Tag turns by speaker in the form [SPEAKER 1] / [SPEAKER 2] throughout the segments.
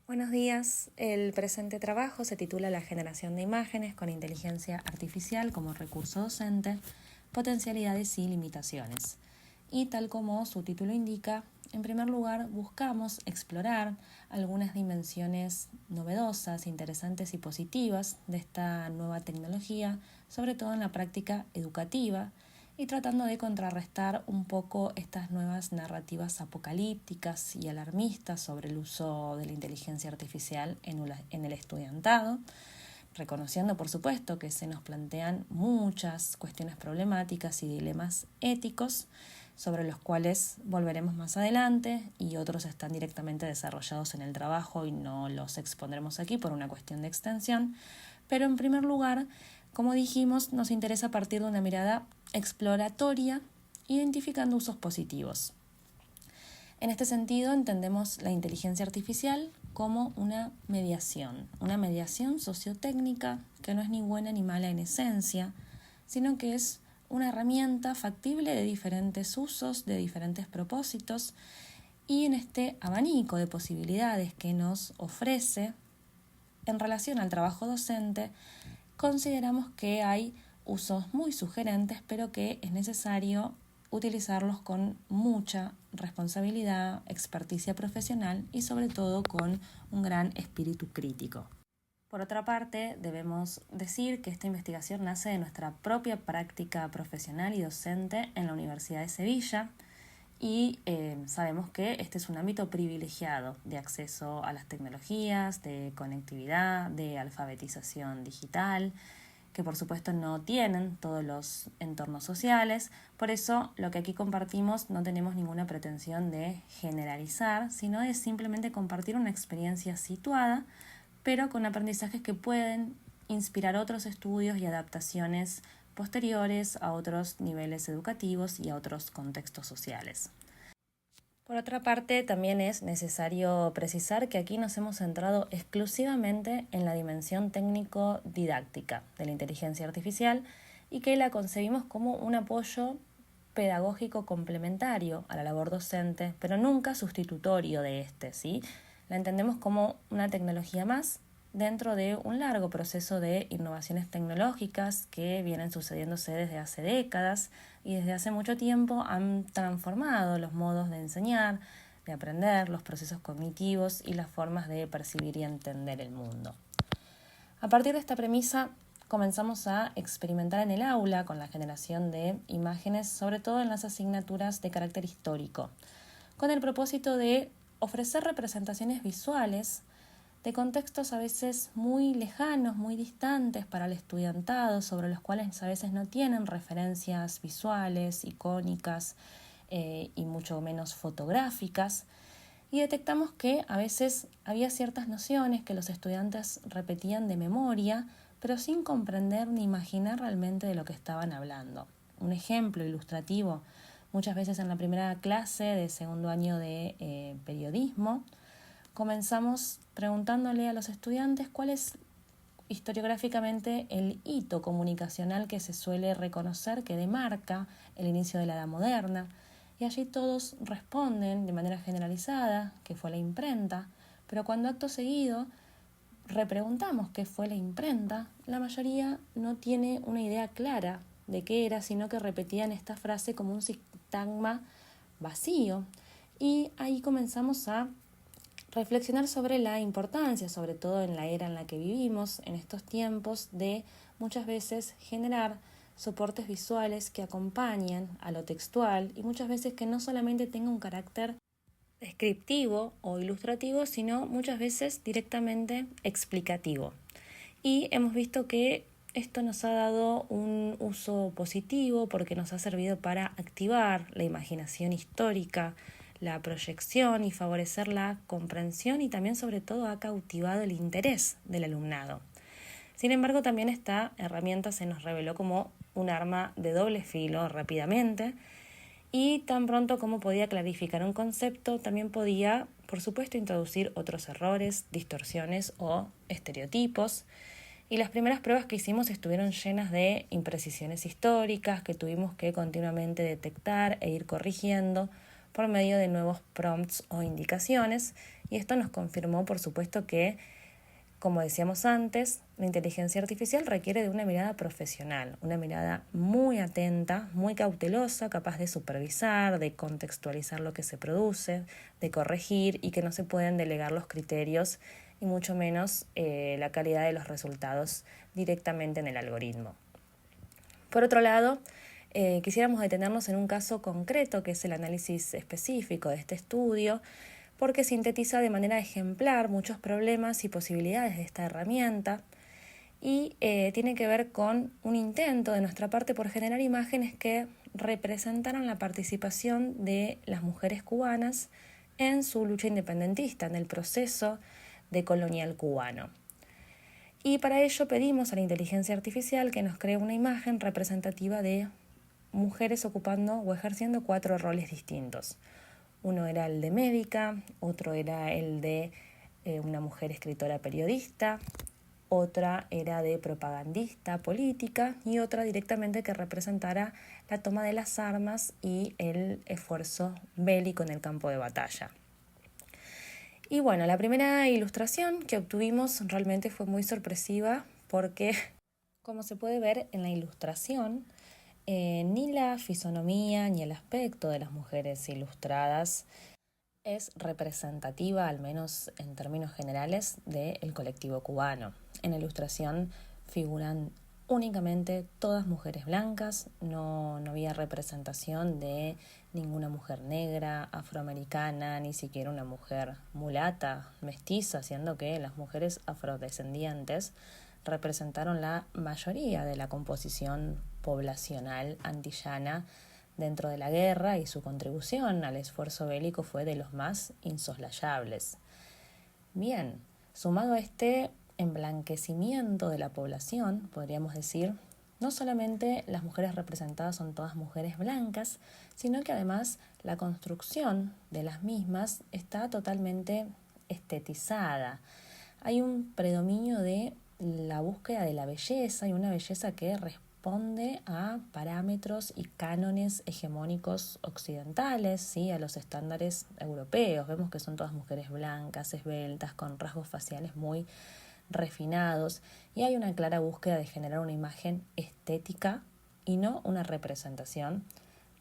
[SPEAKER 1] Buenos días. El presente trabajo se titula La generación de imágenes con inteligencia artificial como recurso docente, potencialidades y limitaciones. Y tal como su título indica, en primer lugar buscamos explorar algunas dimensiones novedosas, interesantes y positivas de esta nueva tecnología, sobre todo en la práctica educativa, y tratando de contrarrestar un poco estas nuevas narrativas apocalípticas y alarmistas sobre el uso de la inteligencia artificial en el estudiantado, reconociendo por supuesto que se nos plantean muchas cuestiones problemáticas y dilemas éticos sobre los cuales volveremos más adelante y otros están directamente desarrollados en el trabajo y no los expondremos aquí por una cuestión de extensión. Pero en primer lugar, como dijimos, nos interesa partir de una mirada exploratoria, identificando usos positivos. En este sentido, entendemos la inteligencia artificial como una mediación sociotécnica que no es ni buena ni mala en esencia, sino que es una herramienta factible de diferentes usos, de diferentes propósitos, y en este abanico de posibilidades que nos ofrece en relación al trabajo docente, consideramos que hay usos muy sugerentes, pero que es necesario utilizarlos con mucha responsabilidad, experticia profesional y sobre todo con un gran espíritu crítico. Por otra parte, debemos decir que esta investigación nace de nuestra propia práctica profesional y docente en la Universidad de Sevilla y sabemos que este es un ámbito privilegiado de acceso a las tecnologías, de conectividad, de alfabetización digital, que por supuesto no tienen todos los entornos sociales. Por eso lo que aquí compartimos no tenemos ninguna pretensión de generalizar, sino de simplemente compartir una experiencia situada, pero con aprendizajes que pueden inspirar otros estudios y adaptaciones posteriores a otros niveles educativos y a otros contextos sociales. Por otra parte, también es necesario precisar que aquí nos hemos centrado exclusivamente en la dimensión técnico-didáctica de la inteligencia artificial y que la concebimos como un apoyo pedagógico complementario a la labor docente, pero nunca sustitutorio de este, ¿sí? La entendemos como una tecnología más dentro de un largo proceso de innovaciones tecnológicas que vienen sucediéndose desde hace décadas y desde hace mucho tiempo han transformado los modos de enseñar, de aprender, los procesos cognitivos y las formas de percibir y entender el mundo. A partir de esta premisa, comenzamos a experimentar en el aula con la generación de imágenes, sobre todo en las asignaturas de carácter histórico, con el propósito de ofrecer representaciones visuales de contextos a veces muy lejanos, muy distantes para el estudiantado, sobre los cuales a veces no tienen referencias visuales, icónicas y mucho menos fotográficas. Y detectamos que a veces había ciertas nociones que los estudiantes repetían de memoria, pero sin comprender ni imaginar realmente de lo que estaban hablando. Un ejemplo ilustrativo, muchas veces en la primera clase de segundo año de periodismo, comenzamos preguntándole a los estudiantes cuál es historiográficamente el hito comunicacional que se suele reconocer que demarca el inicio de la Edad Moderna. Y allí todos responden de manera generalizada que fue la imprenta, pero cuando acto seguido repreguntamos qué fue la imprenta, la mayoría no tiene una idea clara de qué era, sino que repetían esta frase como un sintagma vacío. Y ahí comenzamos a reflexionar sobre la importancia, sobre todo en la era en la que vivimos, en estos tiempos, de muchas veces generar soportes visuales que acompañen a lo textual y muchas veces que no solamente tenga un carácter descriptivo o ilustrativo, sino muchas veces directamente explicativo. Y hemos visto que esto nos ha dado un uso positivo porque nos ha servido para activar la imaginación histórica, la proyección y favorecer la comprensión y también sobre todo ha cautivado el interés del alumnado. Sin embargo, también esta herramienta se nos reveló como un arma de doble filo rápidamente y tan pronto como podía clarificar un concepto, también podía, por supuesto, introducir otros errores, distorsiones o estereotipos. Y las primeras pruebas que hicimos estuvieron llenas de imprecisiones históricas que tuvimos que continuamente detectar e ir corrigiendo por medio de nuevos prompts o indicaciones Y esto nos confirmó, por supuesto, que, como decíamos antes, la inteligencia artificial requiere de una mirada profesional, una mirada muy atenta, muy cautelosa, capaz de supervisar, de contextualizar lo que se produce, de corregir, y que no se pueden delegar los criterios y mucho menos la calidad de los resultados directamente en el algoritmo. Por otro lado, quisiéramos detenernos en un caso concreto, que es el análisis específico de este estudio, porque sintetiza de manera ejemplar muchos problemas y posibilidades de esta herramienta, y tiene que ver con un intento de nuestra parte por generar imágenes que representaran la participación de las mujeres cubanas en su lucha independentista, en el proceso decolonial cubano. Y para ello pedimos a la inteligencia artificial que nos cree una imagen representativa de mujeres ocupando o ejerciendo 4 roles distintos. Uno era el de médica, otro era el de una mujer escritora periodista, otra era de propagandista política y otra directamente que representara la toma de las armas y el esfuerzo bélico en el campo de batalla. Y bueno, la primera ilustración que obtuvimos realmente fue muy sorpresiva porque, como se puede ver en la ilustración, ni la fisonomía ni el aspecto de las mujeres ilustradas es representativa, al menos en términos generales, del colectivo cubano. En la ilustración figuran únicamente todas mujeres blancas, no había representación de ninguna mujer negra, afroamericana, ni siquiera una mujer mulata, mestiza, siendo que las mujeres afrodescendientes representaron la mayoría de la composición poblacional antillana dentro de la guerra, y su contribución al esfuerzo bélico fue de los más insoslayables. Bien, sumado a este emblanquecimiento de la población, podríamos decir, no solamente las mujeres representadas son todas mujeres blancas, sino que además la construcción de las mismas está totalmente estetizada. Hay un predominio de la búsqueda de la belleza, y una belleza que responde a parámetros y cánones hegemónicos occidentales, ¿sí? A los estándares europeos. Vemos que son todas mujeres blancas, esbeltas, con rasgos faciales muy refinados, y hay una clara búsqueda de generar una imagen estética y no una representación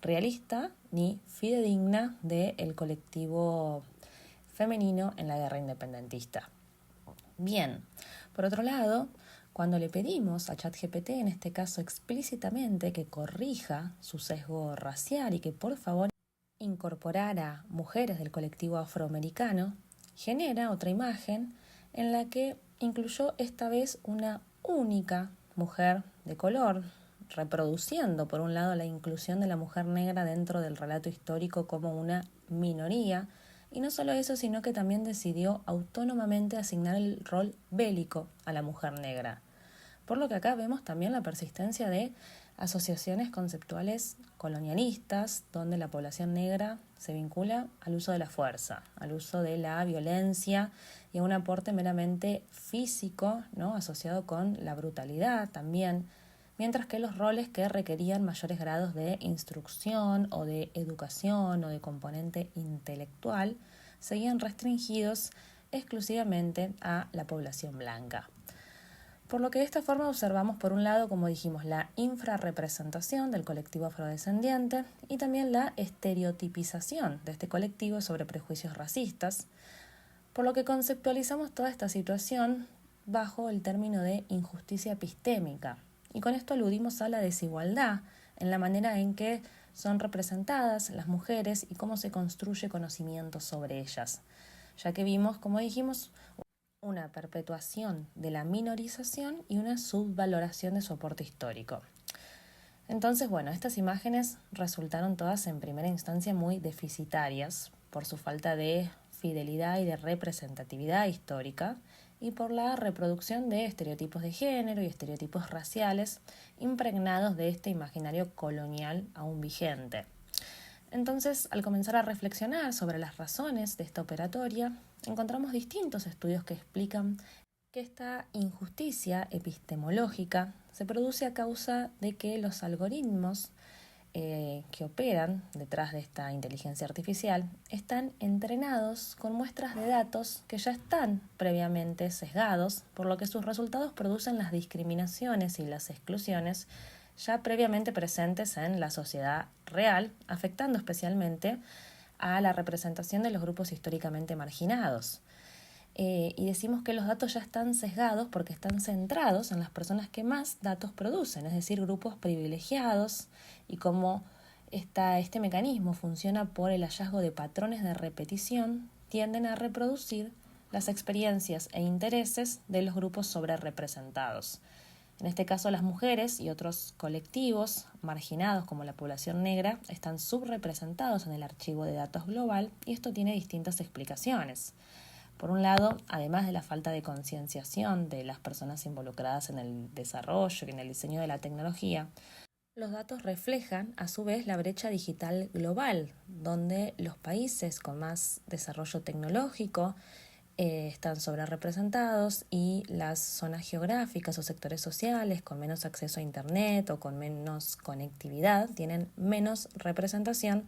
[SPEAKER 1] realista ni fidedigna del colectivo femenino en la guerra independentista. Bien, por otro lado, cuando le pedimos a ChatGPT, en este caso explícitamente, que corrija su sesgo racial y que por favor incorporara mujeres del colectivo afroamericano, genera otra imagen en la que incluyó esta vez una única mujer de color, reproduciendo por un lado la inclusión de la mujer negra dentro del relato histórico como una minoría, y no solo eso, sino que también decidió autónomamente asignar el rol bélico a la mujer negra. Por lo que acá vemos también la persistencia de asociaciones conceptuales colonialistas, donde la población negra se vincula al uso de la fuerza, al uso de la violencia y a un aporte meramente físico, ¿no?, asociado con la brutalidad también, mientras que los roles que requerían mayores grados de instrucción o de educación o de componente intelectual seguían restringidos exclusivamente a la población blanca. Por lo que de esta forma observamos, por un lado, como dijimos, la infrarrepresentación del colectivo afrodescendiente y también la estereotipización de este colectivo sobre prejuicios racistas, por lo que conceptualizamos toda esta situación bajo el término de injusticia epistémica. Y con esto aludimos a la desigualdad en la manera en que son representadas las mujeres y cómo se construye conocimiento sobre ellas, ya que vimos, como dijimos, una perpetuación de la minorización y una subvaloración de su aporte histórico. Entonces, bueno, estas imágenes resultaron todas en primera instancia muy deficitarias por su falta de fidelidad y de representatividad histórica y por la reproducción de estereotipos de género y estereotipos raciales impregnados de este imaginario colonial aún vigente. Entonces, al comenzar a reflexionar sobre las razones de esta operatoria, encontramos distintos estudios que explican que esta injusticia epistemológica se produce a causa de que los algoritmos que operan detrás de esta inteligencia artificial están entrenados con muestras de datos que ya están previamente sesgados, por lo que sus resultados producen las discriminaciones y las exclusiones ya previamente presentes en la sociedad real, afectando especialmente a la representación de los grupos históricamente marginados. Y decimos que los datos ya están sesgados porque están centrados en las personas que más datos producen, es decir, grupos privilegiados, y como este mecanismo funciona por el hallazgo de patrones de repetición, tienden a reproducir las experiencias e intereses de los grupos sobrerepresentados. En este caso, las mujeres y otros colectivos marginados como la población negra están subrepresentados en el archivo de datos global, y esto tiene distintas explicaciones. Por un lado, además de la falta de concienciación de las personas involucradas en el desarrollo y en el diseño de la tecnología, los datos reflejan a su vez la brecha digital global, donde los países con más desarrollo tecnológico están sobrerepresentados y las zonas geográficas o sectores sociales con menos acceso a Internet o con menos conectividad tienen menos representación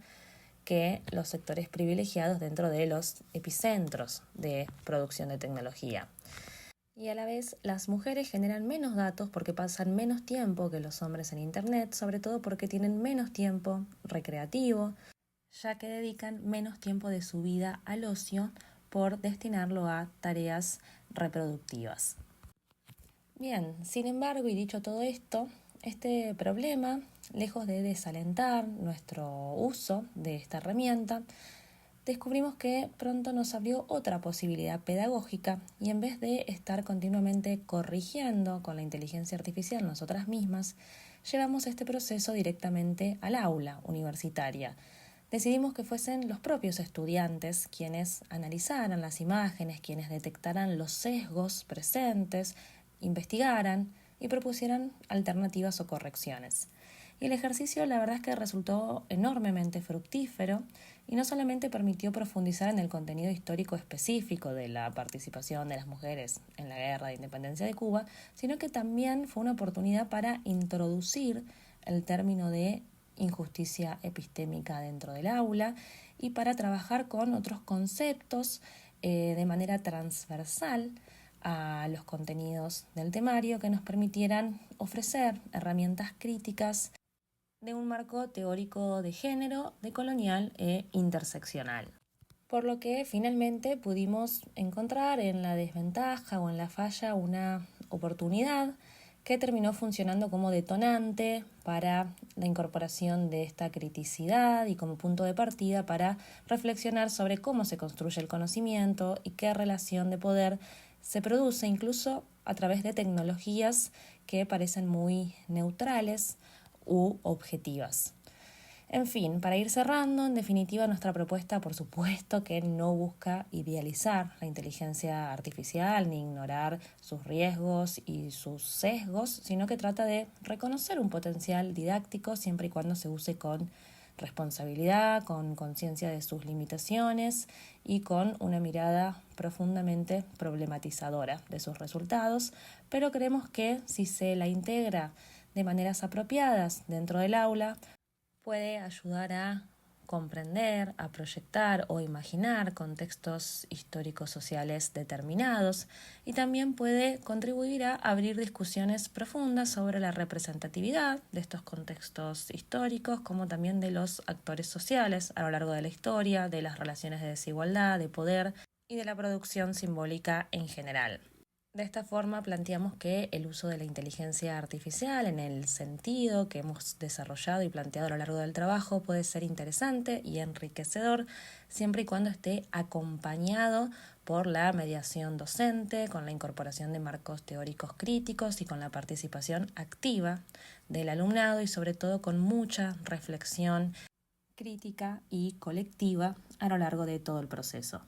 [SPEAKER 1] que los sectores privilegiados dentro de los epicentros de producción de tecnología. Y a la vez, las mujeres generan menos datos porque pasan menos tiempo que los hombres en Internet, sobre todo porque tienen menos tiempo recreativo, ya que dedican menos tiempo de su vida al ocio por destinarlo a tareas reproductivas. Bien, sin embargo, y dicho todo esto, este problema, lejos de desalentar nuestro uso de esta herramienta, descubrimos que pronto nos abrió otra posibilidad pedagógica, y en vez de estar continuamente corrigiendo con la inteligencia artificial nosotras mismas, llevamos este proceso directamente al aula universitaria. Decidimos que fuesen los propios estudiantes quienes analizaran las imágenes, quienes detectaran los sesgos presentes, investigaran y propusieran alternativas o correcciones. Y el ejercicio, la verdad es que resultó enormemente fructífero, y no solamente permitió profundizar en el contenido histórico específico de la participación de las mujeres en la guerra de independencia de Cuba, sino que también fue una oportunidad para introducir el término de injusticia epistémica dentro del aula y para trabajar con otros conceptos de manera transversal a los contenidos del temario que nos permitieran ofrecer herramientas críticas de un marco teórico de género, decolonial e interseccional. Por lo que finalmente pudimos encontrar en la desventaja o en la falla una oportunidad que terminó funcionando como detonante para la incorporación de esta criticidad y como punto de partida para reflexionar sobre cómo se construye el conocimiento y qué relación de poder se produce incluso a través de tecnologías que parecen muy neutrales u objetivas. En fin, para ir cerrando, en definitiva, nuestra propuesta, por supuesto, que no busca idealizar la inteligencia artificial ni ignorar sus riesgos y sus sesgos, sino que trata de reconocer un potencial didáctico siempre y cuando se use con responsabilidad, con conciencia de sus limitaciones y con una mirada profundamente problematizadora de sus resultados, pero creemos que si se la integra de maneras apropiadas dentro del aula, puede ayudar a comprender, a proyectar o imaginar contextos históricos sociales determinados, y también puede contribuir a abrir discusiones profundas sobre la representatividad de estos contextos históricos, como también de los actores sociales a lo largo de la historia, de las relaciones de desigualdad, de poder y de la producción simbólica en general. De esta forma planteamos que el uso de la inteligencia artificial en el sentido que hemos desarrollado y planteado a lo largo del trabajo puede ser interesante y enriquecedor siempre y cuando esté acompañado por la mediación docente, con la incorporación de marcos teóricos críticos y con la participación activa del alumnado, y sobre todo con mucha reflexión crítica y colectiva a lo largo de todo el proceso.